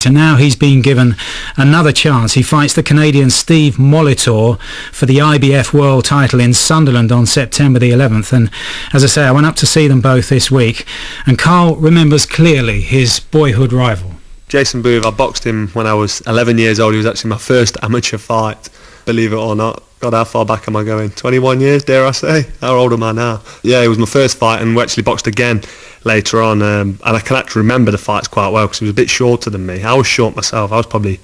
And now he's been given another chance. He fights the Canadian Steve Molitor for the IBF World title in Sunderland on September the 11th. And as I say, I went up to see them both this week. And Carl remembers clearly his boyhood rival. Jason Booth, I boxed him when I was 11 years old. He was actually my first amateur fight, believe it or not. God, how far back am I going? 21 years, dare I say? How old am I now? Yeah, it was my first fight, and we actually boxed again later on. And I can actually remember the fights quite well because he was a bit shorter than me. I was short myself. I was probably,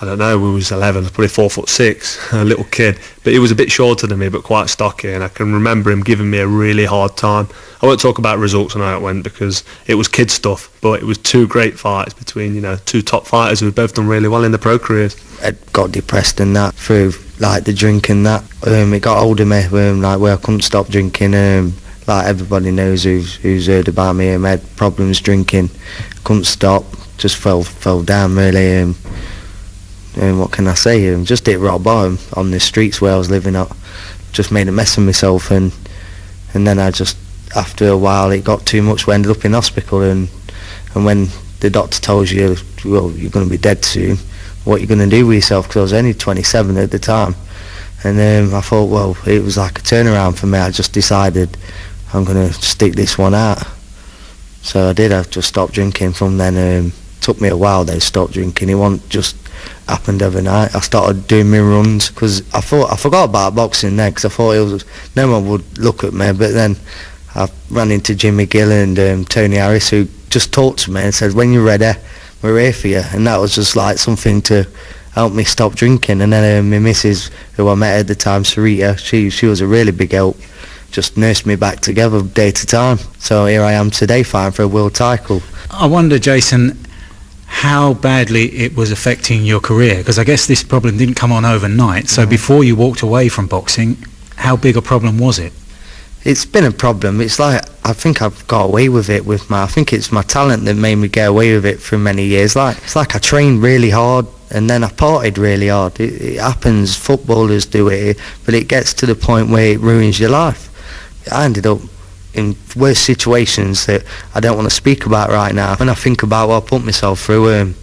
I don't know, we was 11, probably 4'6", a little kid. But he was a bit shorter than me, but quite stocky, and I can remember him giving me a really hard time. I won't talk about results and how it went because it was kid stuff, but it was two great fights between, two top fighters who had both done really well in their pro careers. I got depressed and that through the drinking that. It got hold of me where I couldn't stop drinking. Like everybody knows who's heard about me, I had problems drinking, couldn't stop, just fell down really. What can I say? Just hit rock bottom on the streets where I was living at. Just made a mess of myself, and then I just, after a while, it got too much. We ended up in hospital, and when the doctor tells you, well, you're going to be dead soon, what are you going to do with yourself? Because I was only 27 at the time, and I thought, well, it was like a turnaround for me. I just decided I'm going to stick this one out. So I did. I just stopped drinking from then. Took me a while though, stopped drinking. It wasn't just happened overnight. I started doing my runs because I forgot about boxing then because I thought no one would look at me. But then I ran into Jimmy Gill and Tony Harris, who just talked to me and said, when you're ready, we're here for you. And that was just like something to help me stop drinking. And then my missus, who I met at the time, Sarita, she was a really big help. Just nursed me back together day to time. So here I am today fighting for a world title. I wonder, Jason, how badly it was affecting your career, because I guess this problem didn't come on overnight. So before you walked away from boxing, how big a problem was it? It's been a problem. It's like, I think I've got away with it I think it's my talent that made me get away with it for many years. It's like I trained really hard and then I partied really hard. It happens, footballers do it, but it gets to the point where it ruins your life. I ended up in worse situations that I don't want to speak about right now. When I think about what I put myself through,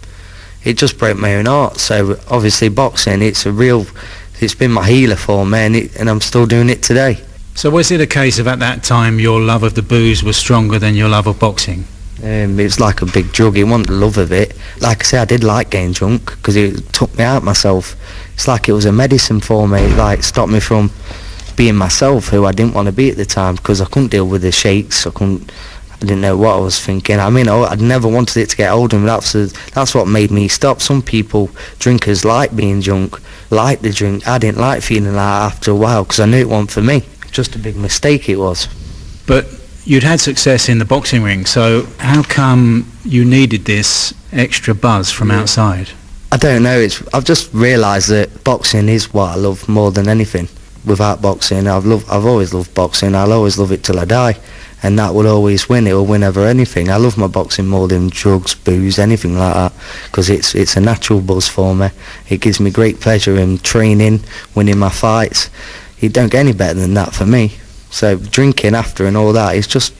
it just broke my own heart. So obviously boxing, it's been my healer for me, and I'm still doing it today. So was it a case of at that time your love of the booze was stronger than your love of boxing? It was like a big drug. It wasn't the love of it. Like I say, I did like getting drunk because it took me out myself. It's like it was a medicine for me. It stopped me from being myself, who I didn't want to be at the time, because I couldn't deal with the shakes. I didn't know what I was thinking. I'd never wanted it to get older, and that's what made me stop. Some people, drinkers, like being drunk, like the drink. I didn't like feeling like that after a while because I knew it wasn't for me. Just a big mistake it was. But you'd had success in the boxing ring, so how come you needed this extra buzz from outside? I don't know. I've just realised that boxing is what I love more than anything. Without boxing, I've always loved boxing. I'll always love it till I die, and that will always win. It will win over anything. I love my boxing more than drugs, booze, anything like that, because it's a natural buzz for me. It gives me great pleasure in training, winning my fights. It don't get any better than that for me. So drinking after and all that is just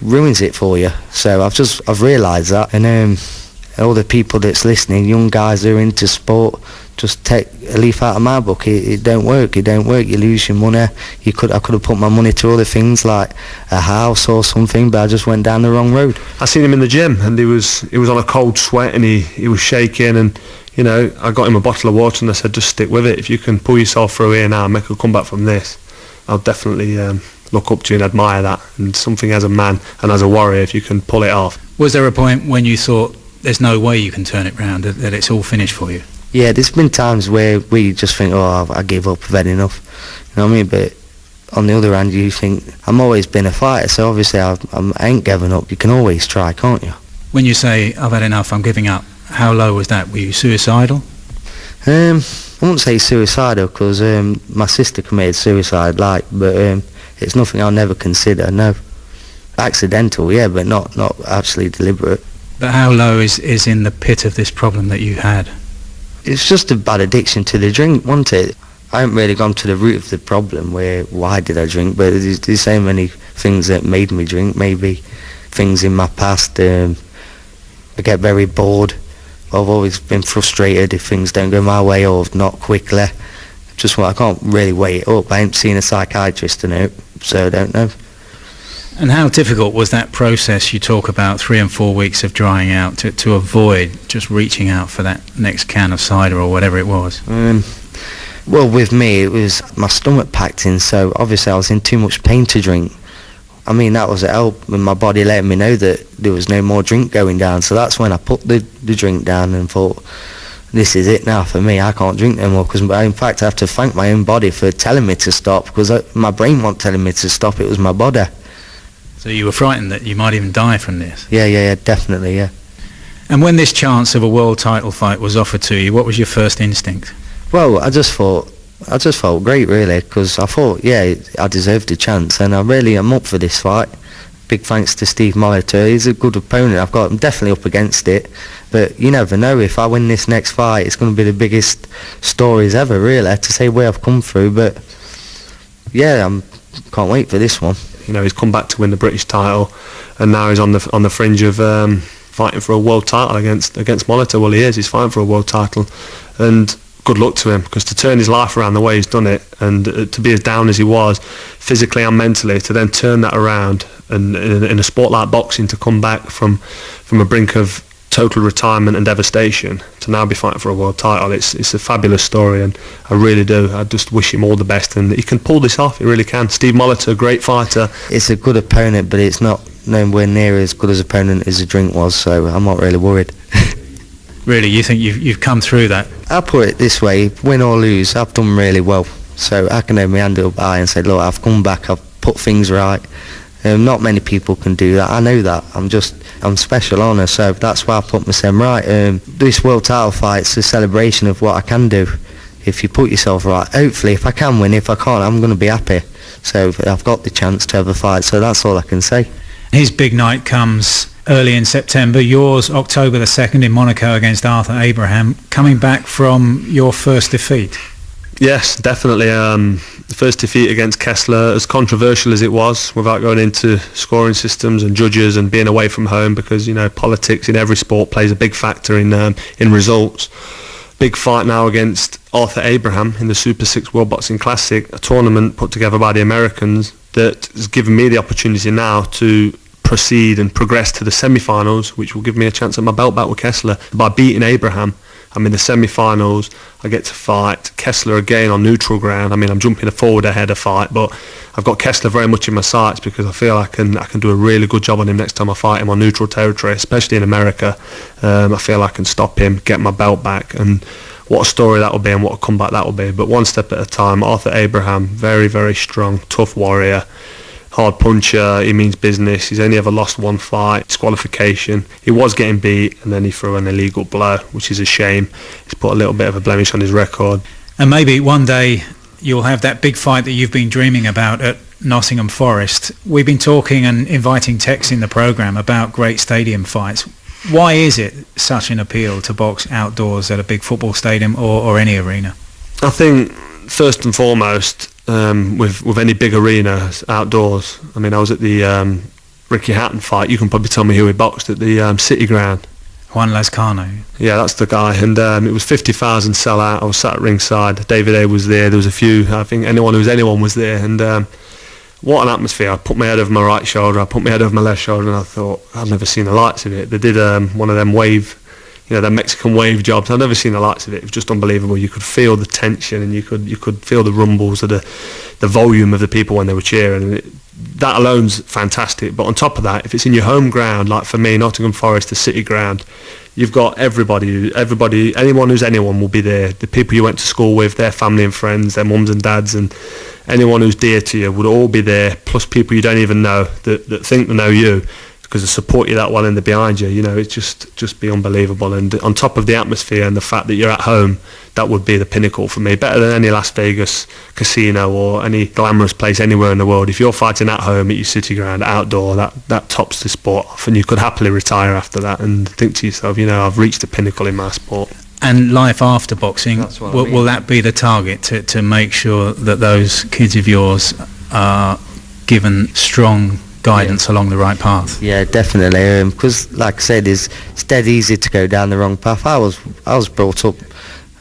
ruins it for you. So I've realised that, and all the people that's listening, young guys who are into sport, just take a leaf out of my book. It don't work. You lose your money. I could have put my money to other things like a house or something, but I just went down the wrong road. I seen him in the gym, and he was on a cold sweat, and he was shaking, and I got him a bottle of water, and I said, just stick with it. If you can pull yourself through here now and make a comeback from this, I'll definitely look up to you and admire that. And something as a man and as a warrior, if you can pull it off. Was there a point when you thought there's no way you can turn it round, that it's all finished for you? Yeah, there's been times where we just think, I give up, I've had enough. You know what I mean? But on the other hand, you think, I'm always been a fighter, so obviously I ain't giving up. You can always try, can't you? When you say, I've had enough, I'm giving up, how low was that? Were you suicidal? I wouldn't say suicidal, because my sister committed suicide, but it's nothing I'll never consider, no. Accidental, yeah, but not actually deliberate. But how low is in the pit of this problem that you had? It's just a bad addiction to the drink, wasn't it? I haven't really gone to the root of the problem, why did I drink, but there's so many things that made me drink, maybe things in my past. I get very bored, I've always been frustrated if things don't go my way or not quickly. Just I can't really weigh it up. I ain't seen a psychiatrist to know, so I don't know. And how difficult was that process you talk about, 3 and 4 weeks of drying out, to avoid just reaching out for that next can of cider or whatever it was? Well, with me, it was my stomach packed in, so obviously I was in too much pain to drink. I mean, that was a help with my body letting me know that there was no more drink going down, so that's when I put the drink down and thought, this is it now for me, I can't drink no more, because in fact I have to thank my own body for telling me to stop, because my brain wasn't telling me to stop, it was my body. So you were frightened that you might even die from this? Yeah, definitely, yeah. And when this chance of a world title fight was offered to you, what was your first instinct? Well, I just felt great, really, because I thought, yeah, I deserved a chance, and I'm up for this fight. Big thanks to Steve Molitor. He's a good opponent. I'm definitely up against it, but you never know. If I win this next fight, it's going to be the biggest stories ever, really, to say where I've come through. But yeah, can't wait for this one. You know, he's come back to win the British title, and now he's on the fringe of fighting for a world title against Molitor. Well, he is. He's fighting for a world title, and good luck to him, because to turn his life around the way he's done it, and to be as down as he was physically and mentally, to then turn that around, and in a sport like boxing, to come back from a brink of total retirement and devastation to now be fighting for a world title, it's a fabulous story, and I really do. I just wish him all the best, and he can pull this off. He really can. Steve Molitor, great fighter. It's a good opponent, but it's not nowhere near as good as opponent as the drink was, so I'm not really worried. Really, you think you've come through that? I'll put it this way, win or lose, I've done really well. So I can hold my hand up high and say, look, I've come back, I've put things right. Not many people can do that, I know that. I'm special on her, so that's why I put myself right. This world title fight's a celebration of what I can do if you put yourself right. Hopefully, if I can win, if I can't, I'm going to be happy. So I've got the chance to have a fight, so that's all I can say. His big night comes early in September, yours October the 2nd in Monaco against Arthur Abraham, coming back from your first defeat. Yes, definitely. The first defeat against Kessler, as controversial as it was, without going into scoring systems and judges and being away from home, because, you know, politics in every sport plays a big factor in results. Big fight now against Arthur Abraham in the Super 6 World Boxing Classic, a tournament put together by the Americans that has given me the opportunity now to proceed and progress to the semi-finals, which will give me a chance at my belt back with Kessler. By beating Abraham, I'm in the semi-finals, I get to fight Kessler again on neutral ground. I mean, I'm jumping a forward ahead of fight, but I've got Kessler very much in my sights, because I feel I can do a really good job on him next time I fight him on neutral territory, especially in America. I feel I can stop him, get my belt back, and what a story that will be and what a comeback that will be. But one step at a time. Arthur Abraham, very, very strong, tough warrior. Hard puncher, he means business. He's only ever lost one fight, disqualification. He was getting beat, and then he threw an illegal blow, which is a shame. He's put a little bit of a blemish on his record. And maybe one day you'll have that big fight that you've been dreaming about at Nottingham Forest. We've been talking and inviting texts in the programme about great stadium fights. Why is it such an appeal to box outdoors at a big football stadium or any arena? I think first and foremost, with any big arena outdoors. I mean, I was at the Ricky Hatton fight. You can probably tell me who he boxed at the City Ground. Juan Lazcano. Yeah, that's the guy. And it was 50,000 sell-out. I was sat at ringside. David A was there. There was a few. I think anyone was there. And what an atmosphere. I put my head over my right shoulder. I put my head over my left shoulder, and I thought, I've never seen the likes of it. They did one of them wave, them Mexican wave jobs. I've never seen the likes of it. It was just unbelievable. You could feel the tension, and you could feel the rumbles of the volume of the people when they were cheering. And that alone's fantastic. But on top of that, if it's in your home ground, like for me, Nottingham Forest, the City Ground, you've got everybody, anyone who's anyone will be there. The people you went to school with, their family and friends, their mums and dads, and anyone who's dear to you would all be there, plus people you don't even know that think they know you, because they support you that well and they're behind you. It's just be unbelievable. And on top of the atmosphere and the fact that you're at home, that would be the pinnacle for me. Better than any Las Vegas casino or any glamorous place anywhere in the world. If you're fighting at home at your city ground, outdoor, that tops the sport off, and you could happily retire after that and think to yourself, I've reached the pinnacle in my sport. And life after boxing, will that be the target, to make sure that those kids of yours are given strong guidance along the right path. Yeah, definitely. Because, like I said, it's dead easy to go down the wrong path. I was brought up.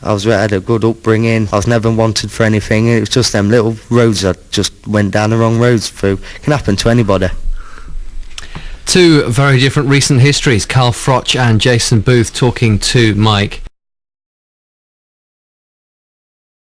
I had a good upbringing. I was never wanted for anything. It was just them little roads I just went down the wrong roads through. It can happen to anybody. Two very different recent histories. Carl Froch and Jason Booth talking to Mike.